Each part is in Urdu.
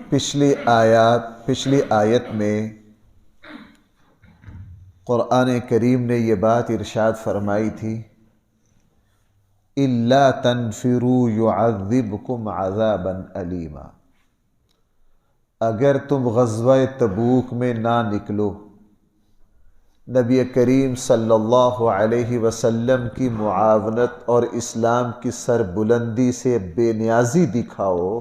پچھلی آیت میں قرآن کریم نے یہ بات ارشاد فرمائی تھی، اِلَّا تَنْفِرُوا يُعَذِّبْكُمْ عَذَابًا أَلِيمًا، اگر تم غزوہ تبوک میں نہ نکلو، نبی کریم صلی اللہ علیہ وسلم کی معاونت اور اسلام کی سربلندی سے بے نیازی دکھاؤ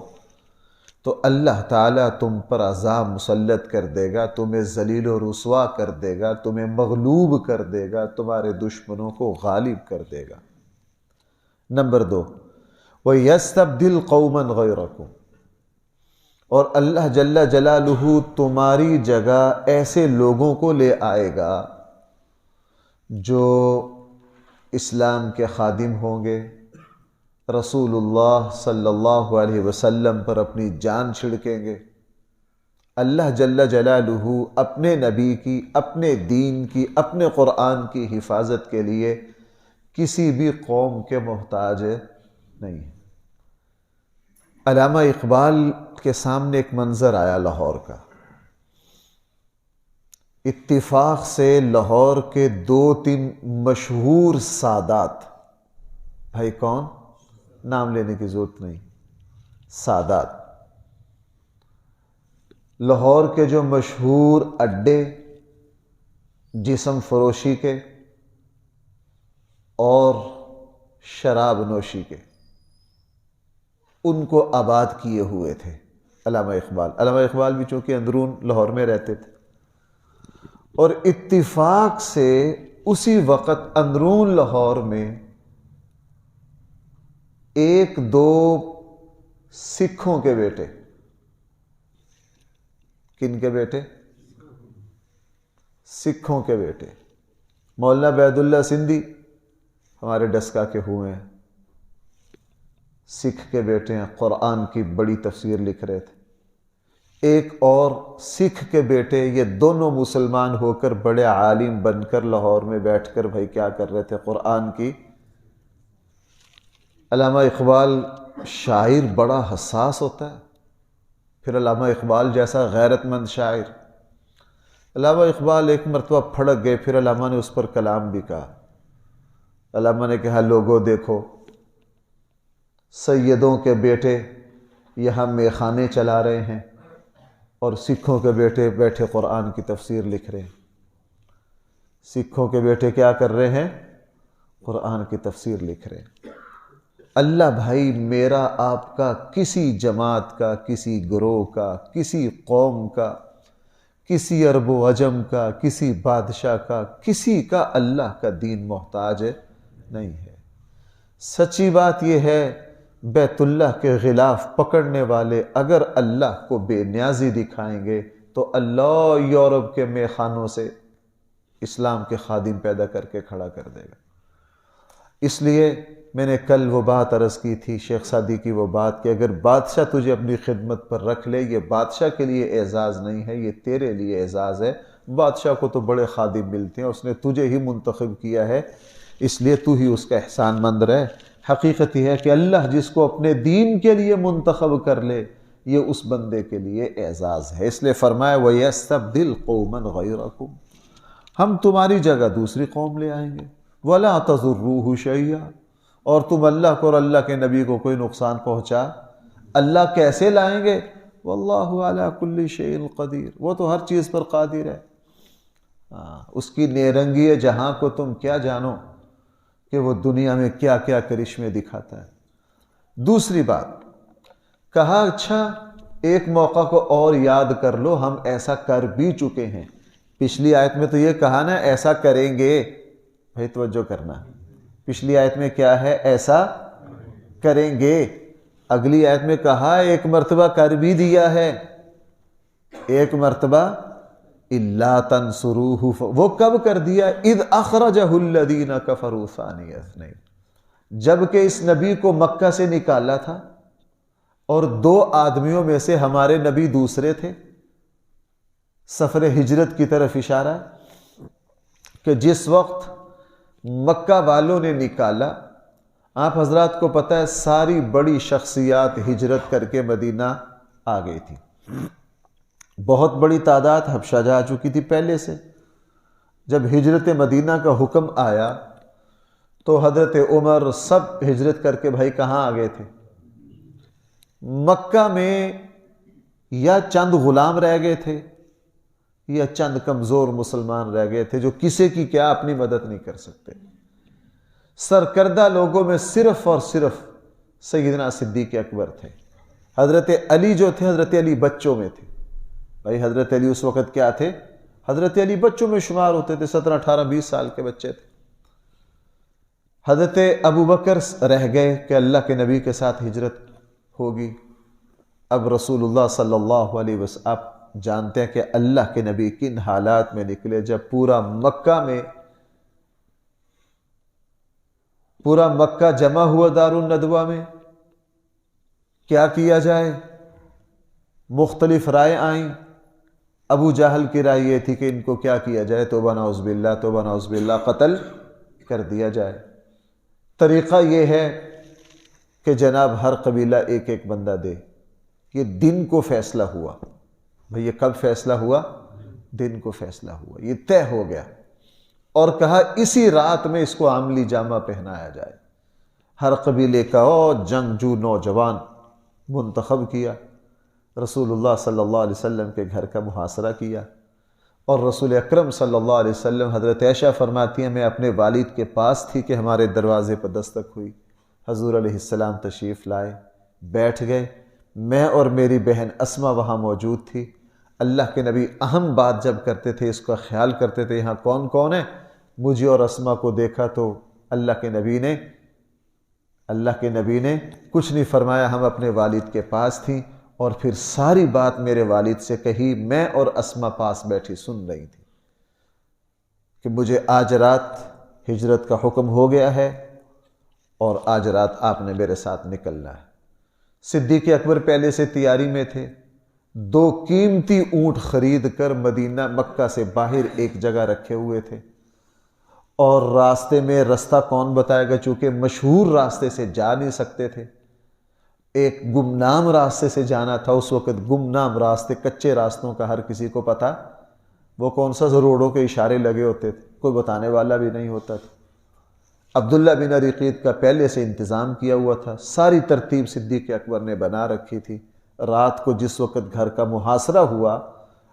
تو اللہ تعالیٰ تم پر عذاب مسلط کر دے گا، تمہیں ذلیل و رسوا کر دے گا، تمہیں مغلوب کر دے گا، تمہارے دشمنوں کو غالب کر دے گا۔ نمبر 2، وَيَسْتَبْدِلْ قَوْمًا غَيْرَكُمْ، اور اللہ جل جلالہ تمہاری جگہ ایسے لوگوں کو لے آئے گا جو اسلام کے خادم ہوں گے، رسول اللہ صلی اللہ علیہ وسلم پر اپنی جان چھڑکیں گے، اللہ جل جلالہ اپنے نبی کی، اپنے دین کی، اپنے قرآن کی حفاظت کے لیے کسی بھی قوم کے محتاج نہیں۔ علامہ اقبال کے سامنے ایک منظر آیا لاہور کا، اتفاق سے لاہور کے 2-3 مشہور سادات، بھائی کون؟ نام لینے کی ضرورت نہیں، سادات، لاہور کے جو مشہور اڈے جسم فروشی کے اور شراب نوشی کے، ان کو آباد کیے ہوئے تھے علامہ اقبال بھی چونکہ اندرون لاہور میں رہتے تھے، اور اتفاق سے اسی وقت اندرون لاہور میں 1-2 سکھوں کے بیٹے، کن کے بیٹے؟ سکھوں کے بیٹے، مولانا عبید اللہ سندھی ہمارے ڈسکا کے ہوئے ہیں، سکھ کے بیٹے ہیں، قرآن کی بڑی تفسیر لکھ رہے تھے۔ ایک اور سکھ کے بیٹے، یہ دونوں مسلمان ہو کر بڑے عالم بن کر لاہور میں بیٹھ کر بھائی کیا کر رہے تھے؟ قرآن کی۔ علامہ اقبال شاعر بڑا حساس ہوتا ہے، پھر علامہ اقبال جیسا غیرت مند شاعر، علامہ اقبال ایک مرتبہ پھڑک گئے، پھر علامہ نے اس پر کلام بھی کہا۔ علامہ نے کہا، لوگوں دیکھو، سیدوں کے بیٹے یہاں میخانے چلا رہے ہیں اور سکھوں کے بیٹے بیٹھے قرآن کی تفسیر لکھ رہے ہیں۔ سکھوں کے بیٹے کیا کر رہے ہیں؟ قرآن کی تفسیر لکھ رہے ہیں۔ اللہ بھائی میرا آپ کا، کسی جماعت کا، کسی گروہ کا، کسی قوم کا، کسی عرب و عجم کا، کسی بادشاہ کا، کسی کا اللہ کا دین محتاج نہیں ہے۔ سچی بات یہ ہے، بیت اللہ کے غلاف پکڑنے والے اگر اللہ کو بے نیازی دکھائیں گے تو اللہ یورپ کے میخانوں سے اسلام کے خادم پیدا کر کے کھڑا کر دے گا۔ اس لیے میں نے کل وہ بات عرض کی تھی، شیخ سعدی کی وہ بات، کہ اگر بادشاہ تجھے اپنی خدمت پر رکھ لے، یہ بادشاہ کے لیے اعزاز نہیں ہے، یہ تیرے لیے اعزاز ہے۔ بادشاہ کو تو بڑے خادم ملتے ہیں، اس نے تجھے ہی منتخب کیا ہے، اس لیے تو ہی اس کا احسان مند رہے۔ حقیقت یہ ہے کہ اللہ جس کو اپنے دین کے لیے منتخب کر لے، یہ اس بندے کے لیے اعزاز ہے۔ اس لیے فرمایا وَيَسْتَبْدِلْ قَوْمًا غَيْرَكُمْ، ہم تمہاری جگہ دوسری قوم لے آئیں گے، وَلَا تَضُرُّوهُ شَيْئًا، اور تم اللہ کو اور اللہ کے نبی کو کوئی نقصان پہنچا۔ اللہ کیسے لائیں گے؟ وَاللَّهُ عَلَى كُلِّ شَيْءٍ قَدِيرٌ، وہ تو ہر چیز پر قادر ہے۔ اس کی نیرنگی جہاں کو تم کیا جانو کہ وہ دنیا میں کیا کیا کرشمے دکھاتا ہے۔ دوسری بات کہا، اچھا ایک موقع کو اور یاد کر لو، ہم ایسا کر بھی چکے ہیں۔ پچھلی آیت میں تو یہ کہا نا ایسا کریں گے، بھائی توجہ کرنا، پچھلی آیت میں کیا ہے؟ ایسا کریں گے۔ اگلی آیت میں کہا ایک مرتبہ کر بھی دیا ہے، ایک مرتبہ اِلَّا تَنْصُرُوهُ، وہ کب کر دیا؟ اِذْ أَخْرَجَهُ الَّذِينَ كَفَرُوا ثَانِيَ اثْنَيْنِ، جب کہ اس نبی کو مکہ سے نکالا تھا اور 2 آدمیوں میں سے ہمارے نبی دوسرے تھے۔ سفر ہجرت کی طرف اشارہ کہ جس وقت مکہ والوں نے نکالا، آپ حضرات کو پتہ ہے ساری بڑی شخصیات ہجرت کر کے مدینہ آ گئی تھی۔ بہت بڑی تعداد حبشہ جا چکی تھی پہلے سے۔ جب ہجرت مدینہ کا حکم آیا تو حضرت عمر سب ہجرت کر کے بھائی کہاں آ گئے تھے؟ مکہ میں یا چند غلام رہ گئے تھے یا چند کمزور مسلمان رہ گئے تھے جو کسی کی کیا اپنی مدد نہیں کر سکتے۔ سرکردہ لوگوں میں صرف اور صرف سیدنا صدیق اکبر تھے۔ حضرت علی جو تھے، حضرت علی بچوں میں تھے۔ بھائی حضرت علی اس وقت کیا تھے؟ حضرت علی بچوں میں شمار ہوتے تھے، 17، 18، 20 سال کے بچے تھے۔ حضرت ابو بکر رہ گئے کہ اللہ کے نبی کے ساتھ ہجرت ہوگی۔ اب رسول اللہ صلی اللہ علیہ وسلم، آپ جانتے ہیں کہ اللہ کے نبی کن حالات میں نکلے، جب پورا مکہ جمع ہوا دار الندوہ میں، کیا کیا جائے؟ مختلف رائے آئیں۔ ابو جہل کی رائے یہ تھی کہ ان کو کیا کیا جائے؟ توبہ نعوذ باللہ، توبہ نعوذ باللہ، قتل کر دیا جائے۔ طریقہ یہ ہے کہ جناب ہر قبیلہ ایک ایک بندہ دے۔ یہ دن کو فیصلہ ہوا۔ بھئی یہ کب فیصلہ ہوا؟ دن کو فیصلہ ہوا، یہ طے ہو گیا، اور کہا اسی رات میں اس کو عملی جامہ پہنایا جائے۔ ہر قبیلے کا جنگجو نوجوان منتخب کیا، رسول اللہ صلی اللہ علیہ وسلم کے گھر کا محاصرہ کیا، اور رسول اکرم صلی اللہ علیہ وسلم، حضرت عائشہ فرماتی ہیں میں اپنے والد کے پاس تھی کہ ہمارے دروازے پر دستک ہوئی، حضور علیہ السلام تشریف لائے، بیٹھ گئے، میں اور میری بہن اسما وہاں موجود تھی۔ اللہ کے نبی اہم بات جب کرتے تھے اس کا خیال کرتے تھے، یہاں کون کون ہے؟ مجھے اور اسما کو دیکھا تو اللہ کے نبی نے کچھ نہیں فرمایا، ہم اپنے والد کے پاس تھیں، اور پھر ساری بات میرے والد سے کہی، میں اور اسما پاس بیٹھی سن رہی تھی کہ مجھے آج رات ہجرت کا حکم ہو گیا ہے اور آج رات آپ نے میرے ساتھ نکلنا ہے۔ صدیق اکبر پہلے سے تیاری میں تھے، 2 قیمتی اونٹ خرید کر مکہ سے باہر ایک جگہ رکھے ہوئے تھے، اور راستے میں رستہ کون بتائے گا؟ چونکہ مشہور راستے سے جا نہیں سکتے تھے، ایک گمنام راستے سے جانا تھا۔ اس وقت گمنام راستے، کچے راستوں کا ہر کسی کو پتا، وہ کون سا روڑوں کے اشارے لگے ہوتے تھے، کوئی بتانے والا بھی نہیں ہوتا تھا۔ عبداللہ بن عریقیط کا پہلے سے انتظام کیا ہوا تھا، ساری ترتیب صدیق اکبر نے بنا رکھی تھی۔ رات کو جس وقت گھر کا محاصرہ ہوا،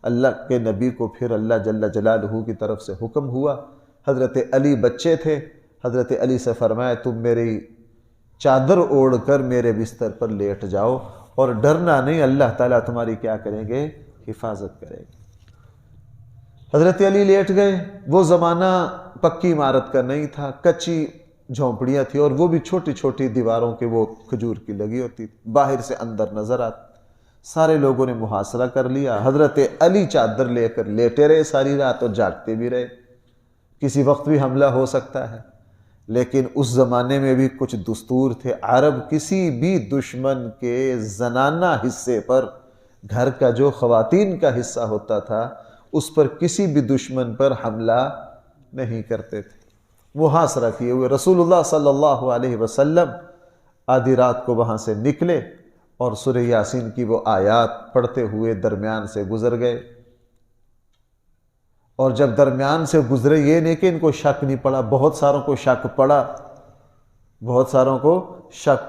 اللہ کے نبی کو پھر اللہ جل جلالہ کی طرف سے حکم ہوا۔ حضرت علی بچے تھے، حضرت علی سے فرمایا تم میری چادر اوڑھ کر میرے بستر پر لیٹ جاؤ، اور ڈرنا نہیں، اللہ تعالیٰ تمہاری کیا کریں گے؟ حفاظت کریں گے۔ حضرت علی لیٹ گئے۔ وہ زمانہ پکی عمارت کا نہیں تھا، کچی جھونپڑیاں تھیں، اور وہ بھی چھوٹی چھوٹی دیواروں کے وہ کھجور کی لگی ہوتی تھی، باہر سے اندر نظر آتی۔ سارے لوگوں نے محاصرہ کر لیا، حضرت علی چادر لے کر لیٹے رہے ساری رات، اور جاگتے بھی رہے، کسی وقت بھی حملہ ہو سکتا ہے۔ لیکن اس زمانے میں بھی کچھ دستور تھے، عرب کسی بھی دشمن کے زنانہ حصے پر، گھر کا جو خواتین کا حصہ ہوتا تھا اس پر کسی بھی دشمن پر حملہ نہیں کرتے تھے۔ محاصرہ کیے ہوئے رسول اللہ صلی اللہ علیہ وسلم آدھی رات کو وہاں سے نکلے، اور سورہ یاسین کی وہ آیات پڑھتے ہوئے درمیان سے گزر گئے۔ اور جب درمیان سے گزرے، یہ نہیں کہ ان کو شک نہیں پڑا، بہت ساروں کو شک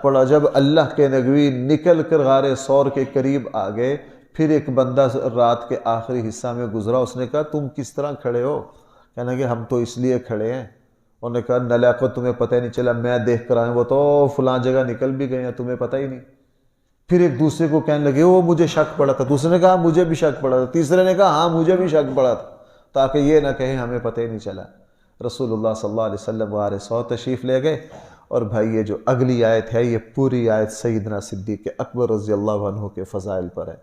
پڑا۔ جب اللہ کے نبی نکل کر غار ثور کے قریب آ گئے، پھر ایک بندہ رات کے آخری حصہ میں گزرا، اس نے کہا تم کس طرح کھڑے ہو؟ کہنے کہ ہم تو اس لیے کھڑے ہیں۔ انہوں نے کہا نلاقت، تمہیں پتہ ہی نہیں چلا، میں دیکھ کر آئے، وہ تو فلاں جگہ نکل بھی گئے ہیں، تمہیں پتہ ہی نہیں۔ پھر ایک دوسرے کو کہنے لگے وہ مجھے شک پڑا تھا، دوسرے نے کہا مجھے بھی شک پڑا تھا، تیسرے نے کہا ہاں مجھے بھی شک پڑا تھا، تاکہ یہ نہ کہیں ہمیں پتہ ہی نہیں چلا۔ رسول اللہ صلی اللہ علیہ وسلم غار ثور تشریف لے گئے، اور بھائی یہ جو اگلی آیت ہے، یہ پوری آیت سیدنا صدیق اکبر رضی اللہ عنہ کے فضائل پر ہے۔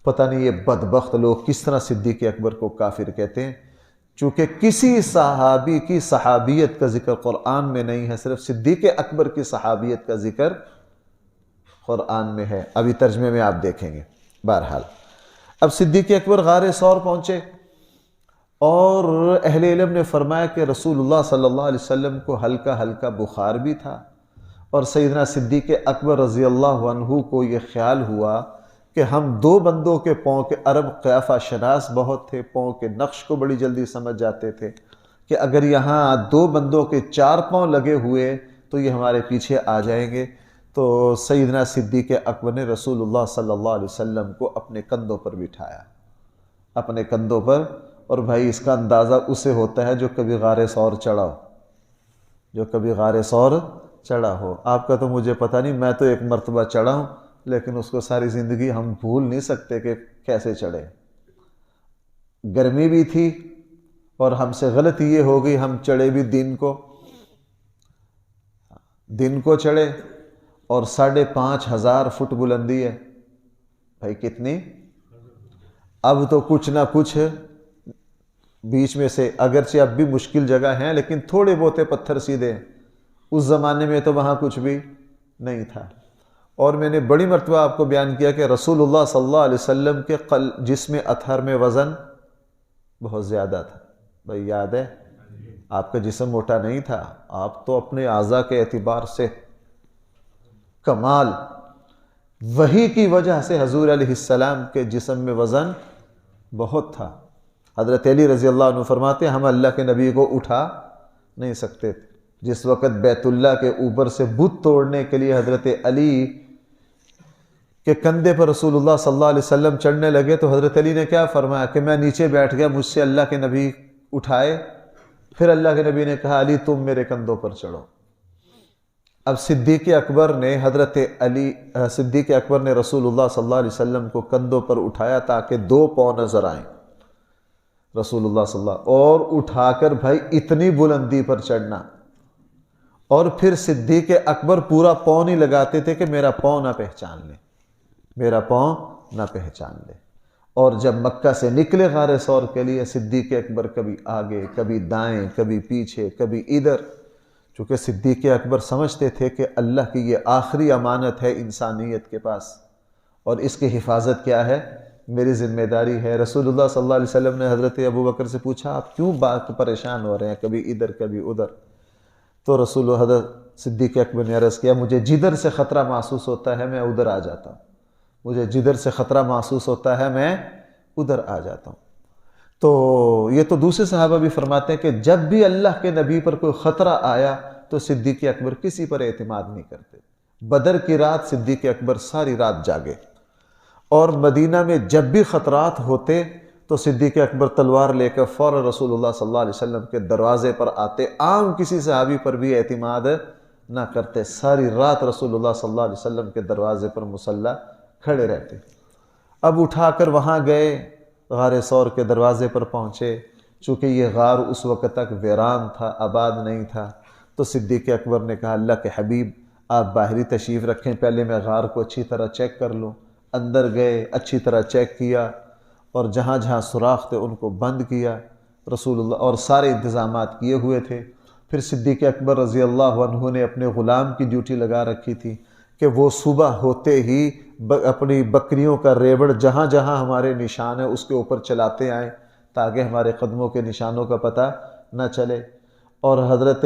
پتہ نہیں یہ بدبخت لوگ کس طرح صدیق اکبر کو کافر کہتے ہیں، چونکہ کسی صحابی کی صحابیت کا ذکر قرآن میں نہیں ہے، صرف صدیق اکبر کی صحابیت کا ذکر قرآن میں ہے۔ ابھی ترجمے میں آپ دیکھیں گے۔ بہرحال اب صدیق اکبر غار ثور پہنچے، اور اہل علم نے فرمایا کہ رسول اللہ صلی اللہ علیہ وسلم کو ہلکا ہلکا بخار بھی تھا، اور سیدنا صدیق اکبر رضی اللہ عنہ کو یہ خیال ہوا کہ ہم دو بندوں کے پاؤں کے، عرب قیافہ شناس بہت تھے، پاؤں کے نقش کو بڑی جلدی سمجھ جاتے تھے کہ اگر یہاں دو بندوں کے 4 پاؤں لگے ہوئے تو یہ ہمارے پیچھے آ جائیں گے۔ تو سیدنا صدیق اکبر نے رسول اللہ صلی اللہ علیہ وسلم کو اپنے کندھوں پر بٹھایا، اپنے کندھوں پر۔ اور بھائی اس کا اندازہ اسے ہوتا ہے جو کبھی غار ثور چڑھا ہو، جو کبھی غار ثور چڑھا ہو۔ آپ کا تو مجھے پتہ نہیں، میں تو ایک مرتبہ چڑھا ہوں، لیکن اس کو ساری زندگی ہم بھول نہیں سکتے کہ کیسے چڑھے۔ گرمی بھی تھی اور ہم سے غلطی یہ ہو گئی، ہم چڑھے بھی دن کو چڑھے، اور 5,500 فٹ بلندی ہے۔ بھائی کتنی؟ اب تو کچھ نہ کچھ بیچ میں سے، اگرچہ اب بھی مشکل جگہ ہیں لیکن تھوڑے بہتے پتھر سیدھے ہیں، اس زمانے میں تو وہاں کچھ بھی نہیں تھا۔ اور میں نے بڑی مرتبہ آپ کو بیان کیا کہ رسول اللہ صلی اللہ علیہ وسلم کے جسم اطہر میں وزن بہت زیادہ تھا۔ بھائی یاد ہے؟ آپ کا جسم موٹا نہیں تھا، آپ تو اپنے اعضاء کے اعتبار سے کمال، وحی کی وجہ سے حضور علیہ السلام کے جسم میں وزن بہت تھا۔ حضرت علی رضی اللہ عنہ فرماتے ہیں ہم اللہ کے نبی کو اٹھا نہیں سکتے تھے۔ جس وقت بیت اللہ کے اوپر سے بت توڑنے کے لیے حضرت علی کے کندھے پر رسول اللہ صلی اللہ علیہ وسلم چڑھنے لگے تو حضرت علی نے کیا فرمایا کہ میں نیچے بیٹھ گیا، مجھ سے اللہ کے نبی اٹھائے۔ پھر اللہ کے نبی نے کہا علی تم میرے کندھوں پر چڑھو۔ اب صدیق اکبر نے صدیق اکبر نے رسول اللہ صلی اللہ علیہ وسلم کو کندھوں پر اٹھایا تاکہ 2 پاؤں نظر آئیں رسول اللہ صلی اللہ، اور اٹھا کر بھائی اتنی بلندی پر چڑھنا۔ اور پھر صدیق اکبر پورا پاؤں نہیں لگاتے تھے کہ میرا پاؤں نہ پہچان لے، میرا پاؤں نہ پہچان لے۔ اور جب مکہ سے نکلے غار ثور کے لیے، صدیق اکبر کبھی آگے، کبھی دائیں، کبھی پیچھے، کبھی ادھر، چونکہ صدیق اکبر سمجھتے تھے کہ اللہ کی یہ آخری امانت ہے انسانیت کے پاس، اور اس کی حفاظت کیا ہے؟ میری ذمہ داری ہے۔ رسول اللہ صلی اللہ علیہ وسلم نے حضرت ابو بکر سے پوچھا آپ کیوں پریشان ہو رہے ہیں، کبھی ادھر کبھی ادھر؟ تو حضرت صدیق اکبر نے عرض کیا مجھے جدھر سے خطرہ محسوس ہوتا ہے میں ادھر آ جاتا ہوں، مجھے جدھر سے خطرہ محسوس ہوتا ہے میں ادھر آ جاتا ہوں۔ تو یہ تو دوسرے صحابہ بھی فرماتے ہیں کہ جب بھی اللہ کے نبی پر کوئی خطرہ آیا تو صدیق اکبر کسی پر اعتماد نہیں کرتے۔ بدر کی رات صدیق اکبر ساری رات جاگے، اور مدینہ میں جب بھی خطرات ہوتے تو صدیق اکبر تلوار لے کر فوراً رسول اللہ صلی اللہ علیہ وسلم کے دروازے پر آتے، عام کسی صحابی پر بھی اعتماد نہ کرتے، ساری رات رسول اللہ صلی اللہ علیہ وسلم کے دروازے پر مصلی کھڑے رہتے۔ اب اٹھا کر وہاں گئے، غار ثور کے دروازے پر پہنچے، چونکہ یہ غار اس وقت تک ویران تھا، آباد نہیں تھا، تو صدیق اکبر نے کہا اللہ کے حبیب آپ باہری تشریف رکھیں، پہلے میں غار کو اچھی طرح چیک کر لوں۔ اندر گئے، اچھی طرح چیک کیا، اور جہاں جہاں سوراخ تھے ان کو بند کیا رسول اللہ، اور سارے انتظامات کیے ہوئے تھے۔ پھر صدیق اکبر رضی اللہ عنہ نے اپنے غلام کی ڈیوٹی لگا رکھی تھی کہ وہ صبح ہوتے ہی اپنی بکریوں کا ریوڑ جہاں جہاں ہمارے نشان ہیں اس کے اوپر چلاتے آئیں تاکہ ہمارے قدموں کے نشانوں کا پتہ نہ چلے۔ اور حضرت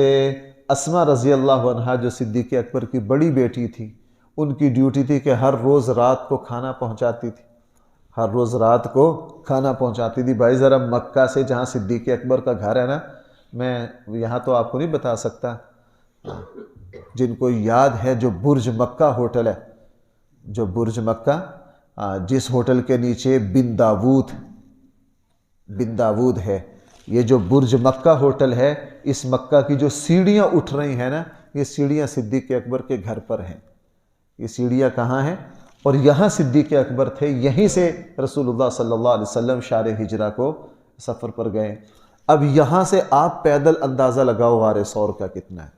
اسما رضی اللہ عنہا جو صدیق اکبر کی بڑی بیٹی تھی، ان کی ڈیوٹی تھی کہ ہر روز رات کو کھانا پہنچاتی تھی، ہر روز رات کو کھانا پہنچاتی تھی۔ بھائی ذرا مکہ سے جہاں صدیق اکبر کا گھر ہے نا، میں یہاں تو آپ کو نہیں بتا سکتا، جن کو یاد ہے جو برج مکہ ہوٹل ہے، جو برج مکہ، جس ہوٹل کے نیچے بن داود ہے، یہ جو برج مکہ ہوٹل ہے، اس مکہ کی جو سیڑھیاں اٹھ رہی ہیں نا، یہ سیڑھیاں صدیق اکبر کے گھر پر ہیں۔ یہ سیڑھیاں کہاں ہیں؟ اور یہاں صدیق اکبر تھے، یہیں سے رسول اللہ صلی اللہ علیہ وسلم شار ہجرہ کو سفر پر گئے۔ اب یہاں سے آپ پیدل اندازہ لگاؤ غار ثور کا کتنا ہے۔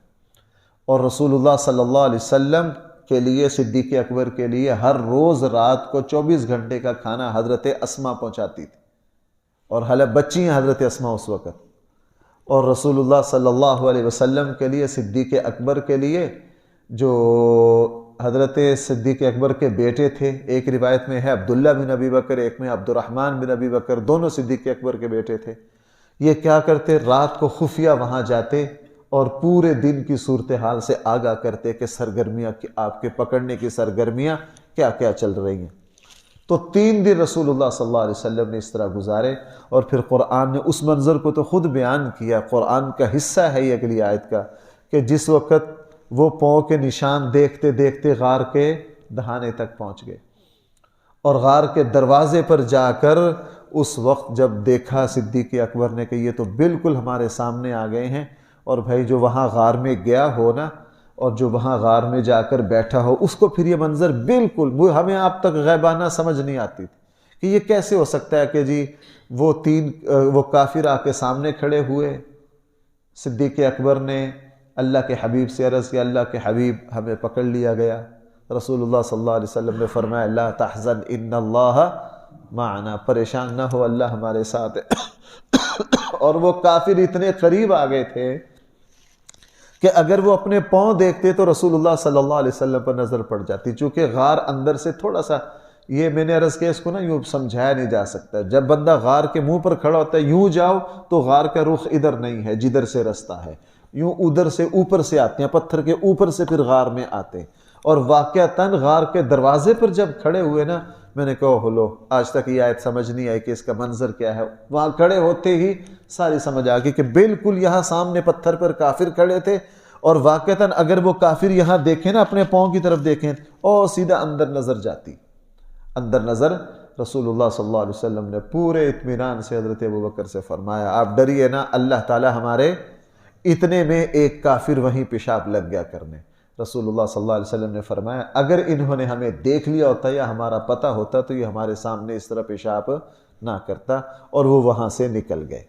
اور رسول اللہ صلی اللہ علیہ وسلم کے لیے، صدیق اکبر کے لیے ہر روز رات کو 24 گھنٹے کا کھانا حضرت اسما پہنچاتی تھی، اور حالہ بچی ہیں حضرت اسما اس وقت۔ اور رسول اللہ صلی اللہ علیہ وسلم کے لیے، صدیق اکبر کے لیے، جو حضرت صدیق اکبر کے بیٹے تھے، ایک روایت میں ہے عبداللہ بن ابی بکر، ایک میں عبد الرحمن بن ابی بکر، دونوں صدیق اکبر کے بیٹے تھے۔ یہ کیا کرتے؟ رات کو خفیہ وہاں جاتے اور پورے دن کی صورتحال سے آگاہ کرتے کہ سرگرمیاں، آپ کے پکڑنے کی سرگرمیاں کیا کیا چل رہی ہیں۔ تو 3 دن رسول اللہ صلی اللہ علیہ وسلم نے اس طرح گزارے، اور پھر قرآن نے اس منظر کو تو خود بیان کیا، قرآن کا حصہ ہے یہ اگلی آیت کا، کہ جس وقت وہ پاؤں کے نشان دیکھتے دیکھتے غار کے دہانے تک پہنچ گئے، اور غار کے دروازے پر جا کر اس وقت جب دیکھا صدیق اکبر نے کہ یہ تو بالکل ہمارے سامنے آ گئے ہیں، اور بھائی جو وہاں غار میں گیا ہو نا، اور جو وہاں غار میں جا کر بیٹھا ہو، اس کو پھر یہ منظر بالکل ہمیں آپ تک غیبانہ سمجھ نہیں آتی تھی کہ یہ کیسے ہو سکتا ہے کہ جی وہ کافر آ کے سامنے کھڑے ہوئے۔ صدیق اکبر نے اللہ کے حبیب سے عرض کیا، اللہ کے حبیب ہمیں پکڑ لیا گیا۔ رسول اللہ صلی اللہ علیہ وسلم نے فرمایا، لا تحزن ان اللہ معنا، پریشان نہ ہو، اللہ ہمارے ساتھ ہے۔ اور وہ کافر اتنے قریب آ گئے تھے کہ اگر وہ اپنے پاؤں دیکھتے تو رسول اللہ صلی اللہ علیہ وسلم پر نظر پڑ جاتی، چونکہ غار اندر سے تھوڑا سا، یہ میں نے عرض کیا، اس کو نا یوں سمجھایا نہیں جا سکتا، جب بندہ غار کے منہ پر کھڑا ہوتا ہے یوں جاؤ تو غار کا رخ ادھر نہیں ہے جدھر سے رستہ ہے، یوں ادھر سے اوپر سے آتے ہیں، پتھر کے اوپر سے پھر غار میں آتے ہیں، اور واقعتاً غار کے دروازے پر جب کھڑے ہوئے نا، میں نے کہا ہلو، آج تک یہ آیت سمجھ نہیں آئی کہ اس کا منظر کیا ہے، وہاں کھڑے ہوتے ہی ساری سمجھ آ گئی کہ بالکل یہاں سامنے پتھر پر کافر کھڑے تھے، اور واقعتاً اگر وہ کافر یہاں دیکھیں نا، اپنے پاؤں کی طرف دیکھیں، اور سیدھا اندر نظر جاتی، اندر نظر۔ رسول اللہ صلی اللہ علیہ وسلم نے پورے اطمینان سے حضرت ابوبکر سے فرمایا، آپ ڈریے نا، اللہ تعالی ہمارے، اتنے میں ایک کافر وہیں پیشاب لگ گیا کرنے۔ رسول اللہ صلی اللہ علیہ وسلم نے فرمایا، اگر انہوں نے ہمیں دیکھ لیا ہوتا یا ہمارا پتہ ہوتا تو یہ ہمارے سامنے اس طرح پیشاب نہ کرتا، اور وہ وہاں سے نکل گئے،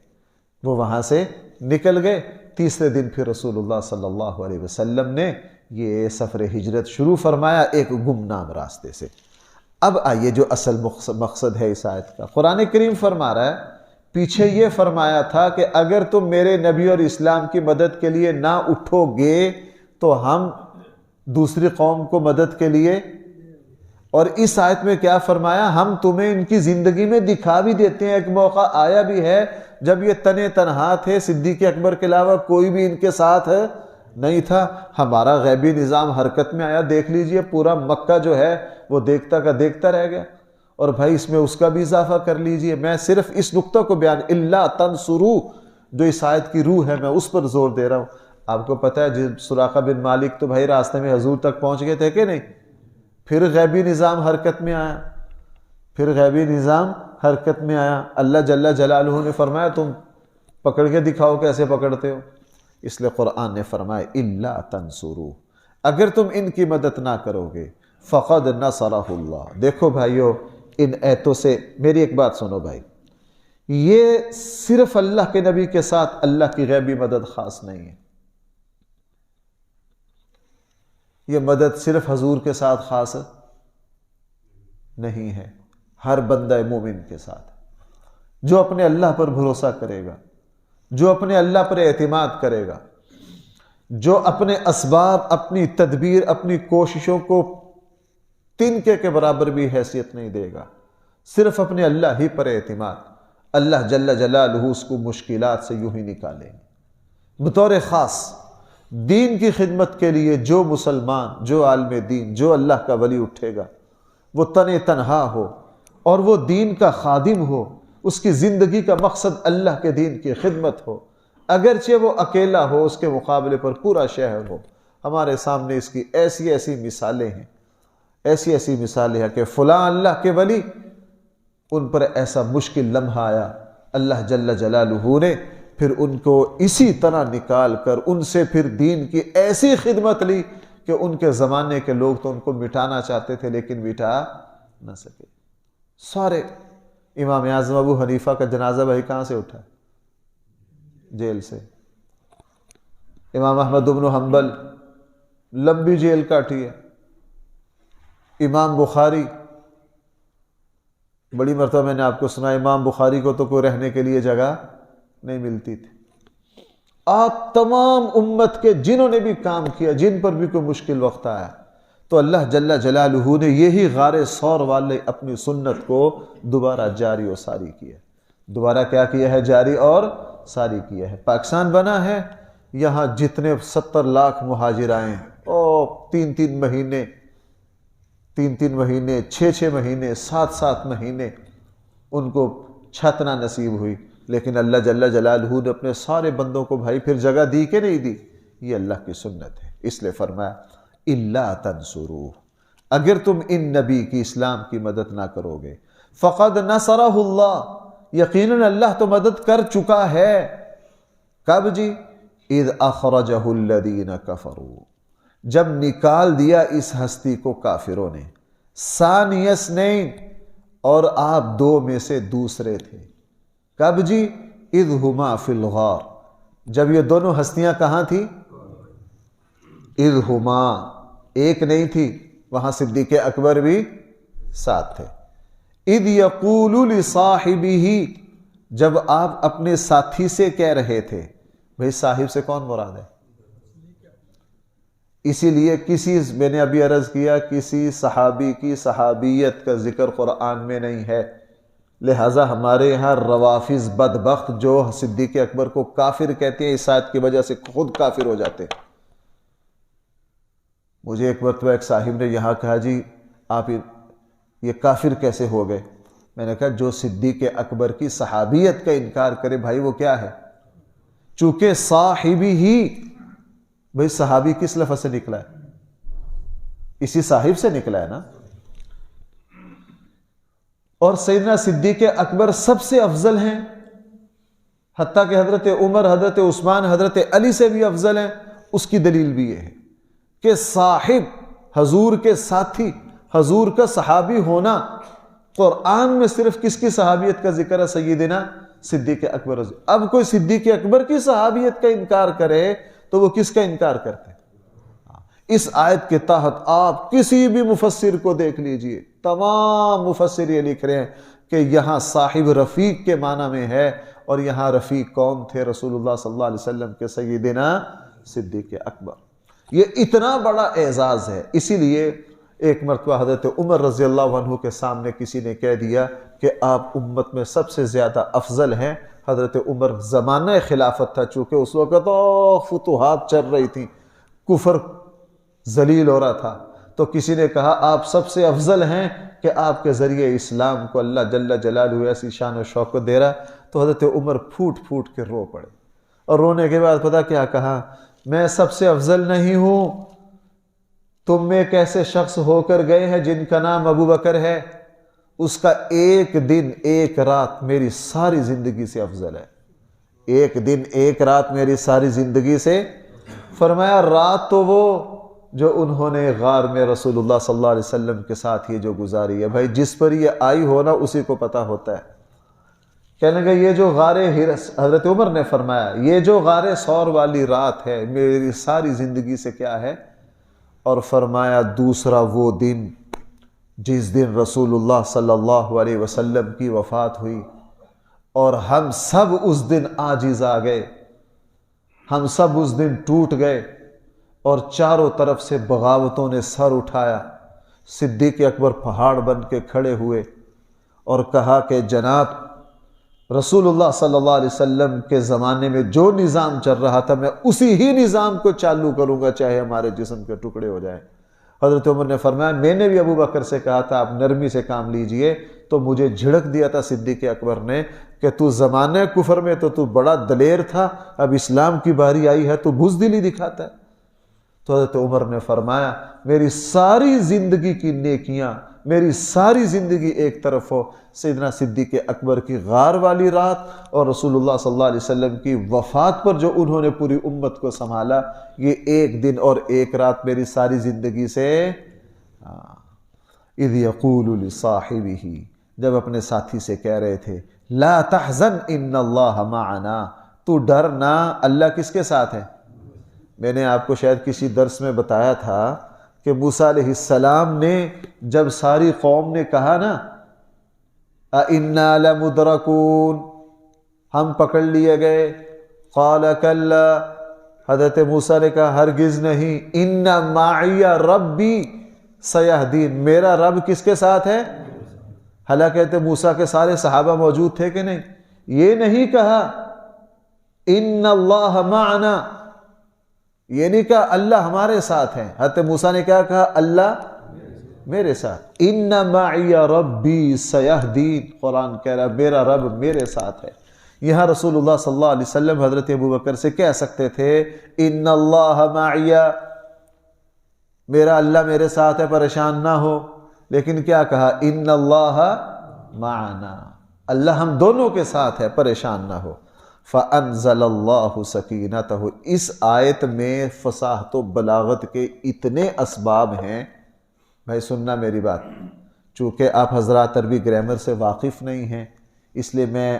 وہ وہاں سے نکل گئے۔ تیسرے دن پھر رسول اللہ صلی اللہ علیہ وسلم نے یہ سفر ہجرت شروع فرمایا ایک گمنام راستے سے۔ اب آئیے جو اصل مقصد ہے اس آیت کا، قرآن کریم فرما رہا ہے، پیچھے یہ فرمایا تھا کہ اگر تم میرے نبی اور اسلام کی مدد کے لیے نہ اٹھو گے تو ہم دوسری قوم کو مدد کے لیے، اور اس آیت میں کیا فرمایا، ہم تمہیں ان کی زندگی میں دکھا بھی دیتے ہیں۔ ایک موقع آیا بھی ہے جب یہ تنے تنہا تھے، صدیق اکبر کے علاوہ کوئی بھی ان کے ساتھ نہیں تھا، ہمارا غیبی نظام حرکت میں آیا، دیکھ لیجئے پورا مکہ جو ہے وہ دیکھتا کا دیکھتا رہ گیا، اور بھائی اس میں اس کا بھی اضافہ کر لیجئے۔ میں صرف اس نقطہ کو بیان، اللہ تنصرو، جو اس آیت کی روح ہے، میں اس پر زور دے رہا ہوں۔ آپ کو پتہ ہے سراقہ بن مالک تو بھائی راستے میں حضور تک پہنچ گئے تھے کہ نہیں، پھر غیبی نظام حرکت میں آیا، پھر غیبی نظام حرکت میں آیا، اللہ جل جلالہ نے فرمایا تم پکڑ کے دکھاؤ کیسے پکڑتے ہو، اس لیے قرآن نے فرمایا الا تنصروا، اگر تم ان کی مدد نہ کرو گے فقد نصرہ اللہ۔ دیکھو بھائیو، ان ایتوں سے میری ایک بات سنو بھائی، یہ صرف اللہ کے نبی کے ساتھ اللہ کی غیبی مدد خاص نہیں ہے، یہ مدد صرف حضور کے ساتھ خاص نہیں ہے، ہر بندہ مومن کے ساتھ جو اپنے اللہ پر بھروسہ کرے گا، جو اپنے اللہ پر اعتماد کرے گا، جو اپنے اسباب، اپنی تدبیر، اپنی کوششوں کو تنکے کے برابر بھی حیثیت نہیں دے گا، صرف اپنے اللہ ہی پر اعتماد، اللہ جل جلالہ اس کو مشکلات سے یوں ہی نکالیں گے۔ بطور خاص دین کی خدمت کے لیے جو مسلمان، جو عالم دین، جو اللہ کا ولی اٹھے گا، وہ تن تنہا ہو اور وہ دین کا خادم ہو، اس کی زندگی کا مقصد اللہ کے دین کی خدمت ہو، اگرچہ وہ اکیلا ہو، اس کے مقابلے پر پورا شہر ہو۔ ہمارے سامنے اس کی ایسی ایسی مثالیں ہیں، ایسی ایسی مثالیں ہیں کہ فلاں اللہ کے ولی، ان پر ایسا مشکل لمحہ آیا، اللہ جل جلالہ نے پھر ان کو اسی طرح نکال کر ان سے پھر دین کی ایسی خدمت لی کہ ان کے زمانے کے لوگ تو ان کو مٹانا چاہتے تھے لیکن مٹا نہ سکے۔ سارے امام اعظم ابو حنیفہ کا جنازہ بھائی کہاں سے اٹھا؟ جیل سے۔ امام احمد بن حنبل لمبی جیل کاٹی ہے۔ امام بخاری، بڑی مرتبہ میں نے آپ کو سنا، امام بخاری کو تو کوئی رہنے کے لیے جگہ نہیں ملتی تھی۔ آپ تمام امت کے جنہوں نے بھی کام کیا، جن پر بھی کوئی مشکل وقت آیا، تو اللہ جل جلالہ نے یہی غار ثور والے اپنی سنت کو دوبارہ جاری و ساری کیا، دوبارہ کیا کیا ہے؟ جاری اور ساری کیا ہے۔ پاکستان بنا ہے، یہاں جتنے 70 لاکھ مہاجر آئے، اور 3 مہینے 3 مہینے، 6 مہینے، 7 مہینے ان کو چھت نہ نصیب ہوئی، لیکن اللہ جل جلالہ نے اپنے سارے بندوں کو بھائی پھر جگہ دی کہ نہیں دی؟ یہ اللہ کی سنت ہے۔ اس لیے فرمایا الا تنصروہ، اگر تم ان نبی کی، اسلام کی مدد نہ کرو گے، فقد نصرہ اللہ، یقیناً اللہ تو مدد کر چکا ہے۔ کب جی؟ اذ اخرجہ الذین کفروا، جب نکال دیا اس ہستی کو کافروں نے، ثانی اثنین، اور آپ 2 میں سے دوسرے تھے۔ کب جی؟ اذ ہما فی الغار، جب یہ دونوں ہستیاں کہاں تھی؟ اذ ہما، ایک نہیں تھی، وہاں صدیق اکبر بھی ساتھ تھے۔ اذ یقول لصاحبہ، جب آپ اپنے ساتھی سے کہہ رہے تھے، بھئی صاحب سے کون مراد ہے؟ اسی لیے میں نے ابھی عرض کیا، کسی صحابی کی صحابیت کا ذکر قرآن میں نہیں ہے، لہٰذا ہمارے یہاں روافظ بدبخت جو صدیق اکبر کو کافر کہتے ہیں، اس آیت کی وجہ سے خود کافر ہو جاتے ہیں۔ مجھے ایک مرتبہ ایک صاحب نے یہاں کہا جی آپ یہ کافر کیسے ہو گئے؟ میں نے کہا جو صدیق اکبر کی صحابیت کا انکار کرے بھائی وہ کیا ہے؟ چونکہ صاحبی ہی، بھائی صحابی کس لفظ سے نکلا ہے؟ اسی صاحب سے نکلا ہے نا۔ اور سیدنا صدیق اکبر سب سے افضل ہیں، حتیٰ کہ حضرت عمر، حضرت عثمان، حضرت علی سے بھی افضل ہیں۔ اس کی دلیل بھی یہ ہے کہ صاحب، حضور کے ساتھی، حضور کا صحابی ہونا، قرآن میں صرف کس کی صحابیت کا ذکر ہے؟ سیدنا صدیق اکبر۔ اب کوئی صدیق اکبر کی صحابیت کا انکار کرے تو وہ کس کا انکار کرتے ہیں؟ اس آیت کے تحت آپ کسی بھی مفسر کو دیکھ لیجئے، تمام مفسر یہ لکھ رہے ہیں کہ یہاں صاحب رفیق کے معنی میں ہے، اور یہاں رفیق کون تھے؟ رسول اللہ صلی اللہ علیہ وسلم کے سیدنا صدیق اکبر۔ یہ اتنا بڑا اعزاز ہے، اسی لیے ایک مرتبہ حضرت عمر رضی اللہ عنہ کے سامنے کسی نے کہہ دیا کہ آپ امت میں سب سے زیادہ افضل ہیں۔ حضرت عمر زمانہ خلافت تھا، چونکہ اس وقت فتوحات چل رہی تھیں، کفر ذلیل ہو رہا تھا، تو کسی نے کہا آپ سب سے افضل ہیں کہ آپ کے ذریعے اسلام کو اللہ جل جلالہ ایسی شان و شوکت دے رہا۔ تو حضرت عمر پھوٹ پھوٹ کے رو پڑے، اور رونے کے بعد پتہ کیا کہا؟ میں سب سے افضل نہیں ہوں، تم میں ایک ایسے شخص ہو کر گئے ہیں جن کا نام ابو بکر ہے، اس کا ایک دن ایک رات میری ساری زندگی سے افضل ہے۔ ایک دن ایک رات میری ساری زندگی سے، فرمایا رات تو وہ جو انہوں نے غار میں رسول اللہ صلی اللہ علیہ وسلم کے ساتھ یہ جو گزاری ہے، بھائی جس پر یہ آئی ہونا اسی کو پتہ ہوتا ہے۔ کہنے لگا یہ جو غار ہرس، حضرت عمر نے فرمایا یہ جو غار ثور والی رات ہے میری ساری زندگی سے کیا ہے؟ اور فرمایا دوسرا وہ دن جس دن رسول اللہ صلی اللہ علیہ وسلم کی وفات ہوئی، اور ہم سب اس دن عاجز آ گئے، ہم سب اس دن ٹوٹ گئے، اور چاروں طرف سے بغاوتوں نے سر اٹھایا۔ صدیق اکبر پہاڑ بن کے کھڑے ہوئے اور کہا کہ جناب رسول اللہ صلی اللہ علیہ وسلم کے زمانے میں جو نظام چل رہا تھا میں اسی ہی نظام کو چالو کروں گا، چاہے ہمارے جسم کے ٹکڑے ہو جائیں۔ حضرت عمر نے فرمایا میں نے بھی ابو بکر سے کہا تھا آپ نرمی سے کام لیجئے، تو مجھے جھڑک دیا تھا صدیق اکبر نے کہ تو زمانہ کفر میں تو بڑا دلیر تھا، اب اسلام کی باری آئی ہے تو بزدلی دکھاتا ہے۔ تو حضرت عمر نے فرمایا میری ساری زندگی کی نیکیاں، میری ساری زندگی ایک طرف ہو، سیدنا صدیق اکبر کی غار والی رات اور رسول اللہ صلی اللہ علیہ وسلم کی وفات پر جو انہوں نے پوری امت کو سنبھالا، یہ ایک دن اور ایک رات میری ساری زندگی سے۔ اذ یقول لصاحبہ، جب اپنے ساتھی سے کہہ رہے تھے لا تحزن ان اللہ معنا، تو ڈر نہ، اللہ کس کے ساتھ ہے؟ میں نے آپ کو شاید کسی درس میں بتایا تھا کہ موسیٰ علیہ السلام نے جب ساری قوم نے کہا نا اِنَّا لَمُدْرَكُونَ، ہم پکڑ لیے گئے، قال کلا، حضرت موسیٰ نے کہا ہرگز نہیں، اِنَّ مَعِيَ رَبِّي سَيَهْدِينِ، میرا رب کس کے ساتھ ہے؟ حالانکہ کہتے موسیٰ کے سارے صحابہ موجود تھے کہ نہیں؟ یہ نہیں کہا اِنَّ اللَّهَ مَعَنَا، یہ نہیں کہا اللہ ہمارے ساتھ ہے۔ حضرت موسیٰ نے کیا کہا؟ اللہ، میرے ساتھ. ان معی ربی سیہدین، قرآن کہہ رہا میرا رب میرے ساتھ ہے. یہاں رسول اللہ صلی اللہ علیہ وسلم حضرت ابو بکر سے کہہ سکتے تھے ان اللہ معی، میرا اللہ میرے ساتھ ہے پریشان نہ ہو، لیکن کیا کہا ان اللہ معنا، اللہ ہم دونوں کے ساتھ ہے پریشان نہ ہو. فَأَنزَلَ اللَّهُ سَكِينَتَهُ، اس آیت میں فصاحت و بلاغت کے اتنے اسباب ہیں. بھائی سننا میری بات، چونکہ آپ حضرات عربی گرامر سے واقف نہیں ہیں اس لیے میں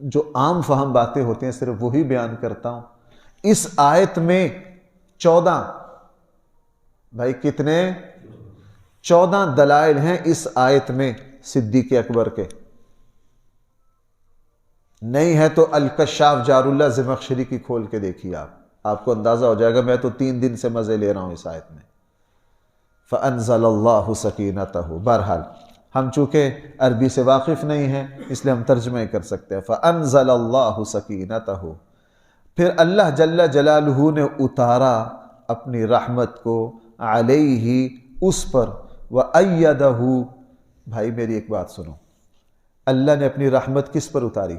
جو عام فہم باتیں ہوتی ہیں صرف وہی بیان کرتا ہوں. اس آیت میں 14، بھائی کتنے؟ 14 دلائل ہیں اس آیت میں صدیق اکبر کے. نہیں ہے تو الکشاف جار اللہ زمخشری کی کھول کے دیکھیے، آپ کو اندازہ ہو جائے گا. میں تو 3 دن سے مزے لے رہا ہوں اس آیت میں. فَأَنزَلَ اللَّهُ سَكِينَتَهُ، بہرحال ہم چونکہ عربی سے واقف نہیں ہیں اس لیے ہم ترجمہ ہی کر سکتے ہیں. فَأَنزَلَ اللَّهُ سَكِينَتَهُ، پھر اللہ جل جلالہ نے اتارا اپنی رحمت کو علیہ، اس پر. وَأَيَّدَهُ، بھائی میری ایک بات سنو، اللہ نے اپنی رحمت کس پر اتاری؟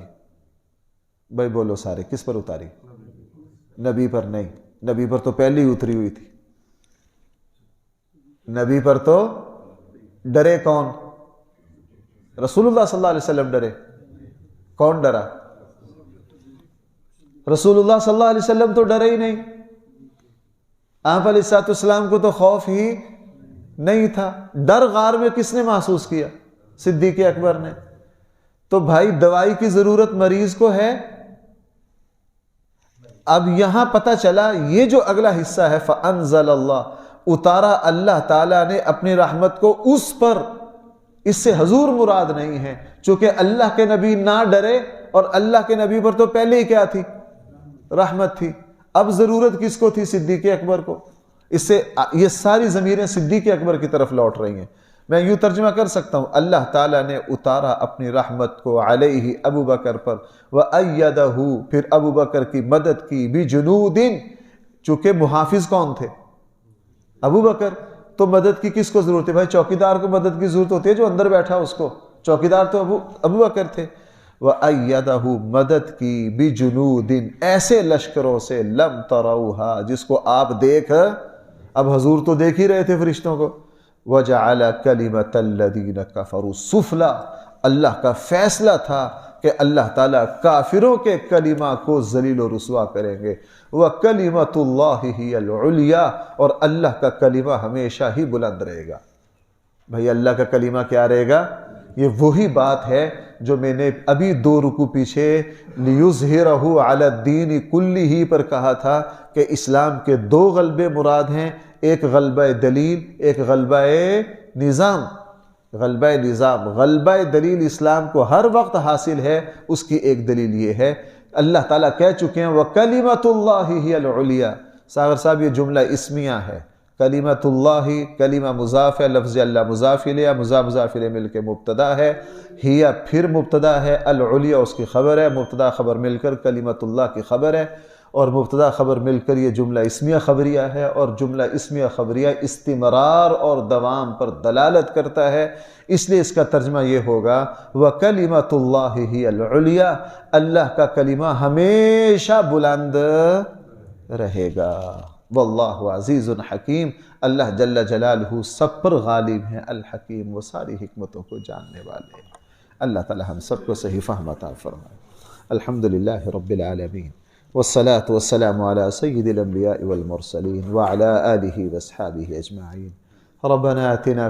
بھائی بولو سارے، کس پر اتاری؟ نبی پر نہیں، نبی پر تو پہلے ہی اتری ہوئی تھی. نبی پر تو ڈرے کون؟ رسول اللہ صلی اللہ علیہ وسلم ڈرے. کون ڈرا؟ رسول اللہ صلی اللہ علیہ وسلم تو ڈرے ہی نہیں. آپ علیہ السلام کو تو خوف ہی نہیں تھا. ڈر غار میں کس نے محسوس کیا؟ صدیق اکبر نے. تو بھائی دوائی کی ضرورت مریض کو ہے. اب یہاں پتہ چلا یہ جو اگلا حصہ ہے فَأَنزَلَ اللَّهُ، اتارا اللہ تعالیٰ نے اپنی رحمت کو اس پر. اس سے حضور مراد نہیں ہے، چونکہ اللہ کے نبی نہ ڈرے اور اللہ کے نبی پر تو پہلے ہی کیا تھی؟ رحمت تھی. اب ضرورت کس کو تھی؟ صدیق اکبر کو. اس سے یہ ساری ضمیریں صدیق اکبر کی طرف لوٹ رہی ہیں. میں یوں ترجمہ کر سکتا ہوں، اللہ تعالیٰ نے اتارا اپنی رحمت کو علیہ، ابو بکر پر. وَأَيَّدَهُ، پھر ابو بکر کی مدد کی. بِجُنُودٍ، چونکہ محافظ کون تھے؟ ابو بکر. تو مدد کی کس کو ضرورت ہے؟ بھائی چوکیدار کو مدد کی ضرورت ہوتی ہے جو اندر بیٹھا اس کو. چوکیدار تو ابو بکر تھے. وَأَيَّدَهُ، مدد کی. بِجُنُودٍ، ایسے لشکروں سے. لَمْ تَرَوْهَا، جس کو آپ دیکھ، اب حضور تو دیکھ ہی رہے تھے فرشتوں کو. وَجَعَلَ كَلِمَةَ الَّذِينَ كَفَرُوا السُّفْلَىٰ، اللہ کا فیصلہ تھا کہ اللہ تعالیٰ کافروں کے کلمہ کو ذلیل و رسوا کریں گے. وَكَلِمَةُ اللَّهِ هِيَ الْعُلْيَا، اور اللہ کا کلمہ ہمیشہ ہی بلند رہے گا. بھائی اللہ کا کلمہ کیا رہے گا؟ یہ وہی بات ہے جو میں نے ابھی 2 رکوع پیچھے لِيُظْهِرَهُ عَلَى الدِّينِ كُلِّهِ پر کہا تھا کہ اسلام کے 2 غلبے مراد ہیں، ایک غلبہ دلیل، ایک غلبہ نظام. غلبہ نظام، غلبہ دلیل اسلام کو ہر وقت حاصل ہے. اس کی ایک دلیل یہ ہے، اللہ تعالیٰ کہہ چکے ہیں وَكَلِمَةُ اللَّهِ هِيَ الْعُلْيَا. ساغر صاحب یہ جملہ اسمیہ ہے. کلمۃ اللہ، کلمہ مضاف ہے، لفظ اللہ مضاف الیہ، مضاف الیہ مل کے مبتدا ہے. ہیا پھر مبتدا ہے، العلیا اس کی خبر ہے. مبتدا خبر مل کر کلمۃ اللہ کی خبر ہے، اور مبتدا خبر مل کر یہ جملہ اسمیہ خبریہ ہے. اور جملہ اسمیہ خبریہ استمرار اور دوام پر دلالت کرتا ہے. اس لیے اس کا ترجمہ یہ ہوگا وَكَلِمَةُ اللَّهِ هِيَ الْعُلْيَا، اللہ کا کلمہ ہمیشہ بلند رہے گا. واللہ عزیز حکیم، اللہ جل جلالہ سب پر غالب ہیں، الحکیم، وہ ساری حکمتوں کو جاننے والے ہیں. اللہ تعالی ہم سب کو صحیح فہم عطا فرمائے. الحمدللہ رب العالمین، والصلاة والسلام على سید الانبیاء والمرسلین وعلى آلہ واصحابہ اجمعین. ربنا آتنا